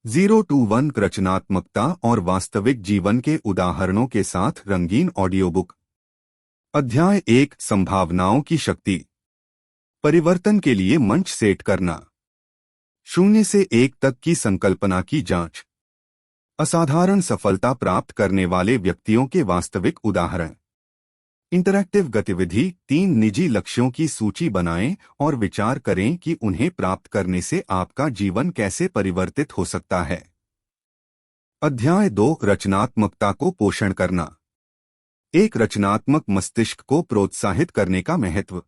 0 to 1 रचनात्मकता और वास्तविक जीवन के उदाहरणों के साथ रंगीन ऑडियो बुक। अध्याय 1 संभावनाओं की शक्ति। परिवर्तन के लिए मंच सेट करना। 0 से 1 तक की संकल्पना की जांच। असाधारण सफलता प्राप्त करने वाले व्यक्तियों के वास्तविक उदाहरण। इंटरैक्टिव गतिविधि। 3 निजी लक्ष्यों की सूची बनाएं और विचार करें कि उन्हें प्राप्त करने से आपका जीवन कैसे परिवर्तित हो सकता है। अध्याय 2 रचनात्मकता को पोषण करना। एक रचनात्मक मस्तिष्क को प्रोत्साहित करने का महत्व।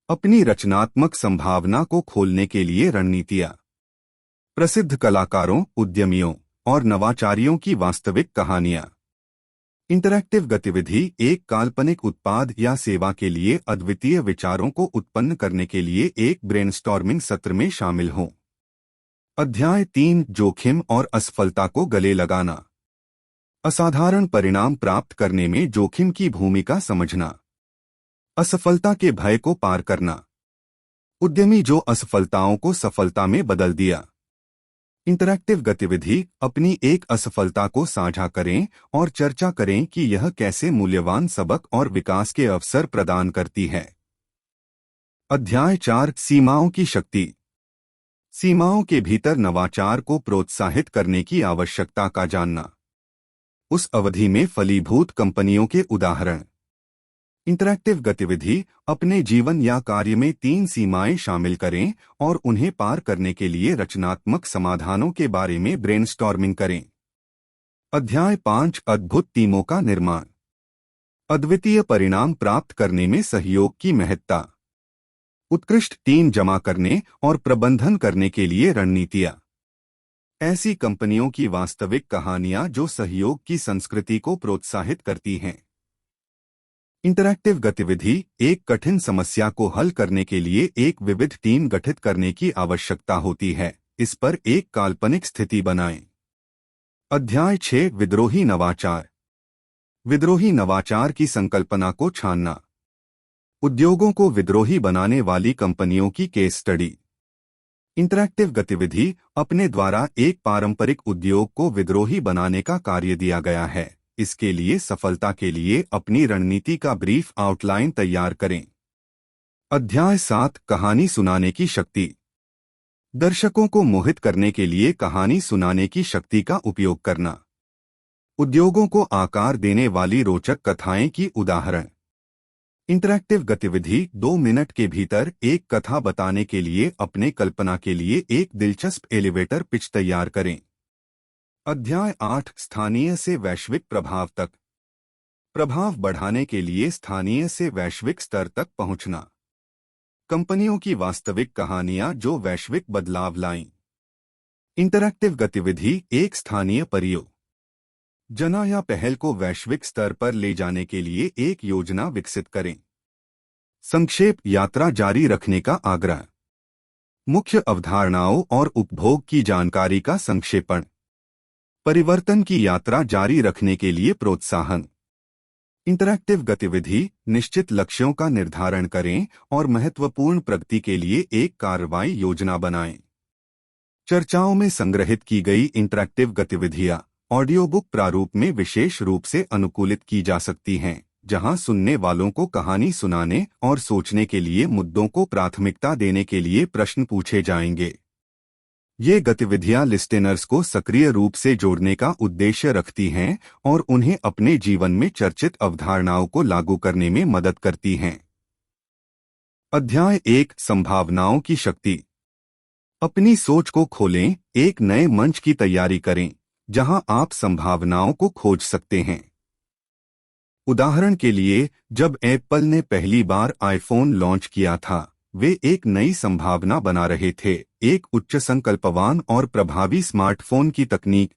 अपनी रचनात्मक संभावना को खोलने के लिए रणनीतियां। प्रसिद्ध कलाकारों, उद्यमियों और नवाचारियों की वास्तविक कहानियां। इंटरैक्टिव गतिविधि। एक काल्पनिक उत्पाद या सेवा के लिए अद्वितीय विचारों को उत्पन्न करने के लिए एक ब्रेनस्टॉर्मिंग सत्र में शामिल हों। अध्याय 3 जोखिम और असफलता को गले लगाना। असाधारण परिणाम प्राप्त करने में जोखिम की भूमिका समझना। असफलता के भय को पार करना। उद्यमी जो असफलताओं को सफलता में बदल दिया। इंटरैक्टिव गतिविधि। अपनी एक असफलता को साझा करें और चर्चा करें कि यह कैसे मूल्यवान सबक और विकास के अवसर प्रदान करती है। अध्याय 4 सीमाओं की शक्ति। सीमाओं के भीतर नवाचार को प्रोत्साहित करने की आवश्यकता का जानना। उस अवधि में फलीभूत कंपनियों के उदाहरण। इंटरैक्टिव गतिविधि। अपने जीवन या कार्य में 3 सीमाएं शामिल करें और उन्हें पार करने के लिए रचनात्मक समाधानों के बारे में ब्रेनस्टॉर्मिंग करें। अध्याय 5 अद्भुत टीमों का निर्माण। अद्वितीय परिणाम प्राप्त करने में सहयोग की महत्ता। उत्कृष्ट टीम जमा करने और प्रबंधन करने के लिए रणनीतियां। ऐसी कंपनियों की वास्तविक कहानियां जो सहयोग की संस्कृति को प्रोत्साहित करती हैं। इंटरैक्टिव गतिविधि। एक कठिन समस्या को हल करने के लिए एक विविध टीम गठित करने की आवश्यकता होती है। इस पर एक काल्पनिक स्थिति बनाएं। अध्याय 6 विद्रोही नवाचार। विद्रोही नवाचार की संकल्पना को छानना। उद्योगों को विद्रोही बनाने वाली कंपनियों की केस स्टडी। इंटरैक्टिव गतिविधि। अपने द्वारा एक पारंपरिक उद्योग को विद्रोही बनाने का कार्य दिया गया है। इसके लिए सफलता के लिए अपनी रणनीति का ब्रीफ आउटलाइन तैयार करें। अध्याय 7 कहानी सुनाने की शक्ति। दर्शकों को मोहित करने के लिए कहानी सुनाने की शक्ति का उपयोग करना। उद्योगों को आकार देने वाली रोचक कथाएं की उदाहरण। इंटरैक्टिव गतिविधि। 2 मिनट के भीतर एक कथा बताने के लिए अपने कल्पना के लिए एक दिलचस्प एलिवेटर पिच तैयार करें। अध्याय 8 स्थानीय से वैश्विक प्रभाव तक। प्रभाव बढ़ाने के लिए स्थानीय से वैश्विक स्तर तक पहुंचना। कंपनियों की वास्तविक कहानियां जो वैश्विक बदलाव लाईं। इंटरैक्टिव गतिविधि। एक स्थानीय परियोजना या पहल को वैश्विक स्तर पर ले जाने के लिए एक योजना विकसित करें। संक्षेप यात्रा जारी रखने का आग्रह। मुख्य अवधारणाओं और उपभोग की जानकारी का संक्षेपण। परिवर्तन की यात्रा जारी रखने के लिए प्रोत्साहन। इंटरैक्टिव गतिविधि। निश्चित लक्ष्यों का निर्धारण करें और महत्वपूर्ण प्रगति के लिए एक कार्रवाई योजना बनाएं। चर्चाओं में संग्रहित की गई इंटरैक्टिव गतिविधियां ऑडियो बुक प्रारूप में विशेष रूप से अनुकूलित की जा सकती हैं, जहां सुनने वालों को कहानी सुनाने और सोचने के लिए मुद्दों को प्राथमिकता देने के लिए प्रश्न पूछे जाएंगे। ये गतिविधियां लिस्टेनर्स को सक्रिय रूप से जोड़ने का उद्देश्य रखती हैं और उन्हें अपने जीवन में चर्चित अवधारणाओं को लागू करने में मदद करती हैं। अध्याय 1 संभावनाओं की शक्ति। अपनी सोच को खोलें। एक नए मंच की तैयारी करें जहां आप संभावनाओं को खोज सकते हैं। उदाहरण के लिए, जब एप्पल ने पहली बार आईफोन लॉन्च किया था, वे एक नई संभावना बना रहे थे, एक उच्च संकल्पवान और प्रभावी स्मार्टफोन की तकनीक।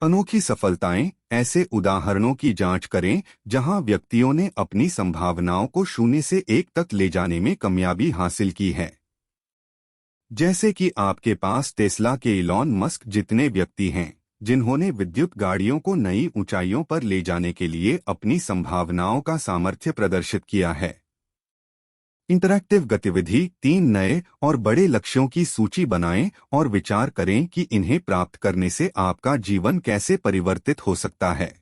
अनोखी सफलताएं। ऐसे उदाहरणों की जांच करें जहां व्यक्तियों ने अपनी संभावनाओं को 0 से 1 तक ले जाने में कामयाबी हासिल की है। जैसे कि आपके पास टेस्ला के इलॉन मस्क जितने व्यक्ति हैं, जिन्होंने विद्युत गाड़ियों को नई ऊंचाइयों पर ले जाने के लिए अपनी संभावनाओं का सामर्थ्य प्रदर्शित किया है। इंटरैक्टिव गतिविधि 3 नए और बड़े लक्ष्यों की सूची बनाएं और विचार करें कि इन्हें प्राप्त करने से आपका जीवन कैसे परिवर्तित हो सकता है।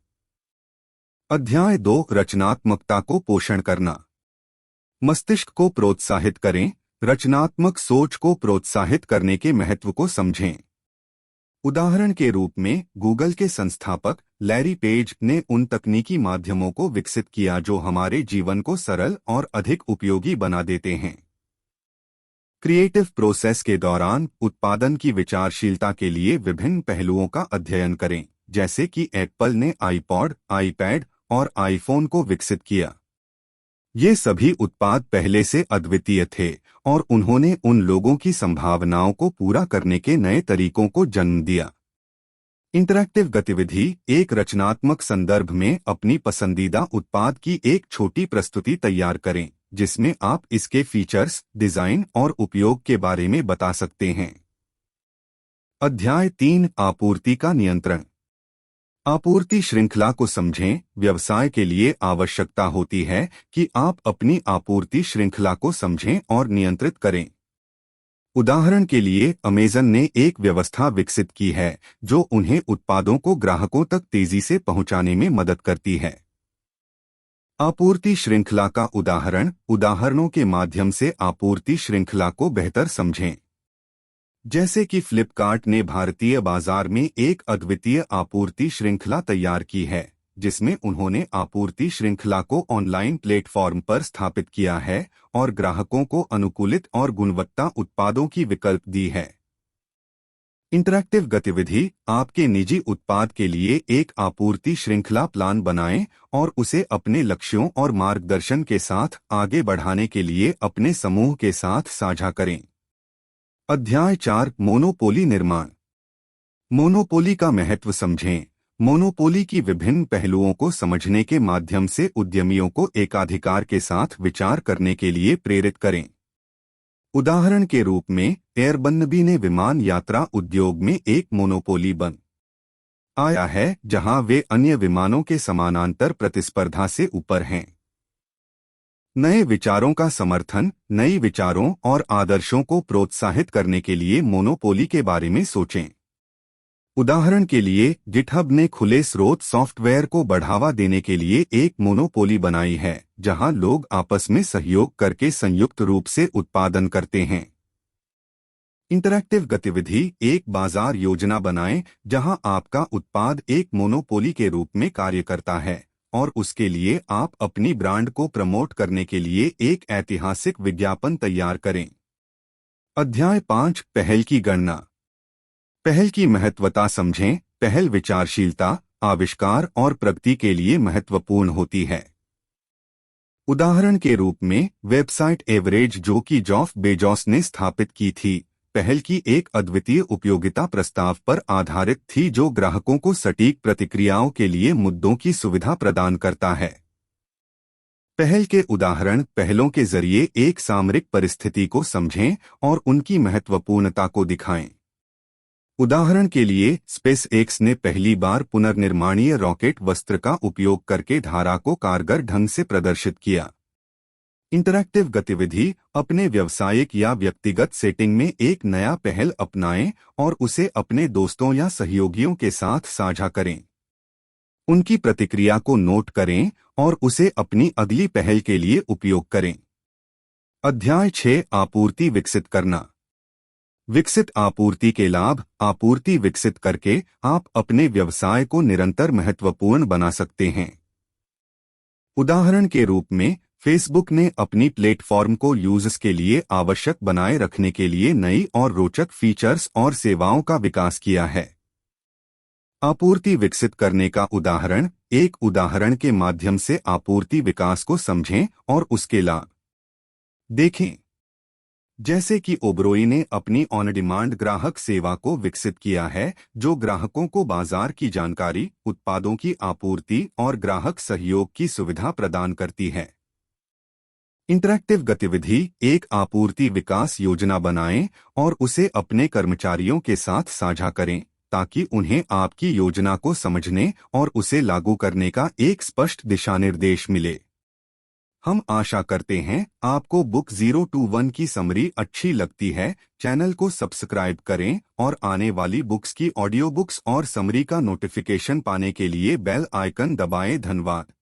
अध्याय 2 रचनात्मकता को पोषण करना। मस्तिष्क को प्रोत्साहित करें। रचनात्मक सोच को प्रोत्साहित करने के महत्व को समझें। उदाहरण के रूप में गूगल के संस्थापक लैरी पेज ने उन तकनीकी माध्यमों को विकसित किया जो हमारे जीवन को सरल और अधिक उपयोगी बना देते हैं। क्रिएटिव प्रोसेस के दौरान उत्पादन की विचारशीलता के लिए विभिन्न पहलुओं का अध्ययन करें, जैसे कि एप्पल ने आईपॉड, आईपैड और आईफोन को विकसित किया। ये सभी उत्पाद पहले से अद्वितीय थे और उन्होंने उन लोगों की संभावनाओं को पूरा करने के नए तरीकों को जन्म दिया। इंटरैक्टिव गतिविधि एक रचनात्मक संदर्भ में अपनी पसंदीदा उत्पाद की एक छोटी प्रस्तुति तैयार करें, जिसमें आप इसके फीचर्स, डिजाइन और उपयोग के बारे में बता सकते हैं। अध्याय 3 आपूर्ति का नियंत्रण। आपूर्ति श्रृंखला को समझें। व्यवसाय के लिए आवश्यकता होती है कि आप अपनी आपूर्ति श्रृंखला को समझें और नियंत्रित करें। उदाहरण के लिए अमेज़न ने एक व्यवस्था विकसित की है जो उन्हें उत्पादों को ग्राहकों तक तेजी से पहुंचाने में मदद करती है। आपूर्ति श्रृंखला का उदाहरणों के माध्यम से आपूर्ति श्रृंखला को बेहतर समझें। जैसे कि फ्लिपकार्ट ने भारतीय बाजार में एक अद्वितीय आपूर्ति श्रृंखला तैयार की है, जिसमें उन्होंने आपूर्ति श्रृंखला को ऑनलाइन प्लेटफॉर्म पर स्थापित किया है और ग्राहकों को अनुकूलित और गुणवत्ता उत्पादों की विकल्प दी है। इंटरैक्टिव गतिविधि आपके निजी उत्पाद के लिए एक आपूर्ति श्रृंखला प्लान बनाएं और उसे अपने लक्ष्यों और मार्गदर्शन के साथ आगे बढ़ाने के लिए अपने समूह के साथ साझा करें। अध्याय 4 मोनोपोली निर्माण। मोनोपोली का महत्व समझें। मोनोपोली की विभिन्न पहलुओं को समझने के माध्यम से उद्यमियों को एकाधिकार के साथ विचार करने के लिए प्रेरित करें। उदाहरण के रूप में एयरबनबी ने विमान यात्रा उद्योग में एक मोनोपोली बन आया है, जहां वे अन्य विमानों के समानांतर प्रतिस्पर्धा से ऊपर हैं। नए विचारों का समर्थन। नई विचारों और आदर्शों को प्रोत्साहित करने के लिए मोनोपोली के बारे में सोचें। उदाहरण के लिए गिटहब ने खुले स्रोत सॉफ्टवेयर को बढ़ावा देने के लिए एक मोनोपोली बनाई है, जहां लोग आपस में सहयोग करके संयुक्त रूप से उत्पादन करते हैं। इंटरैक्टिव गतिविधि एक बाजार योजना बनाएं, जहां आपका उत्पाद एक मोनोपोली के रूप में कार्य करता है और उसके लिए आप अपनी ब्रांड को प्रमोट करने के लिए एक ऐतिहासिक विज्ञापन तैयार करें। अध्याय 5 पहल की गणना। पहल की महत्वता समझें। पहल विचारशीलता, आविष्कार और प्रगति के लिए महत्वपूर्ण होती है। उदाहरण के रूप में वेबसाइट एवरेज, जो कि जॉफ बेजोस ने स्थापित की थी, पहल की एक अद्वितीय उपयोगिता प्रस्ताव पर आधारित थी जो ग्राहकों को सटीक प्रतिक्रियाओं के लिए मुद्दों की सुविधा प्रदान करता है। पहल के उदाहरण। पहलों के जरिए एक सामरिक परिस्थिति को समझें और उनकी महत्वपूर्णता को दिखाएं। उदाहरण के लिए स्पेसएक्स ने पहली बार पुनर्निर्माणीय रॉकेट वस्त्र का उपयोग करके धारा को कारगर ढंग से प्रदर्शित किया। इंटरैक्टिव गतिविधि अपने व्यावसायिक या व्यक्तिगत सेटिंग में एक नया पहल अपनाएं और उसे अपने दोस्तों या सहयोगियों के साथ साझा करें। उनकी प्रतिक्रिया को नोट करें और उसे अपनी अगली पहल के लिए उपयोग करें। अध्याय 6 आपूर्ति विकसित करना। विकसित आपूर्ति के लाभ। आपूर्ति विकसित करके आप अपने व्यवसाय को निरंतर महत्वपूर्ण बना सकते हैं। उदाहरण के रूप में फेसबुक ने अपनी प्लेटफॉर्म को यूजर्स के लिए आवश्यक बनाए रखने के लिए नई और रोचक फीचर्स और सेवाओं का विकास किया है। आपूर्ति विकसित करने का उदाहरण। एक उदाहरण के माध्यम से आपूर्ति विकास को समझें और उसके लाभ देखें। जैसे कि ओबरोई ने अपनी ऑन डिमांड ग्राहक सेवा को विकसित किया है, जो ग्राहकों को बाजार की जानकारी, उत्पादों की आपूर्ति और ग्राहक सहयोग की सुविधा प्रदान करती है। इंटरैक्टिव गतिविधि एक आपूर्ति विकास योजना बनाएं और उसे अपने कर्मचारियों के साथ साझा करें ताकि उन्हें आपकी योजना को समझने और उसे लागू करने का एक स्पष्ट दिशानिर्देश मिले। हम आशा करते हैं आपको बुक 021 की समरी अच्छी लगती है। चैनल को सब्सक्राइब करें और आने वाली बुक्स की ऑडियो बुक्स और समरी का नोटिफिकेशन पाने के लिए बेल आइकन दबाएं। धन्यवाद।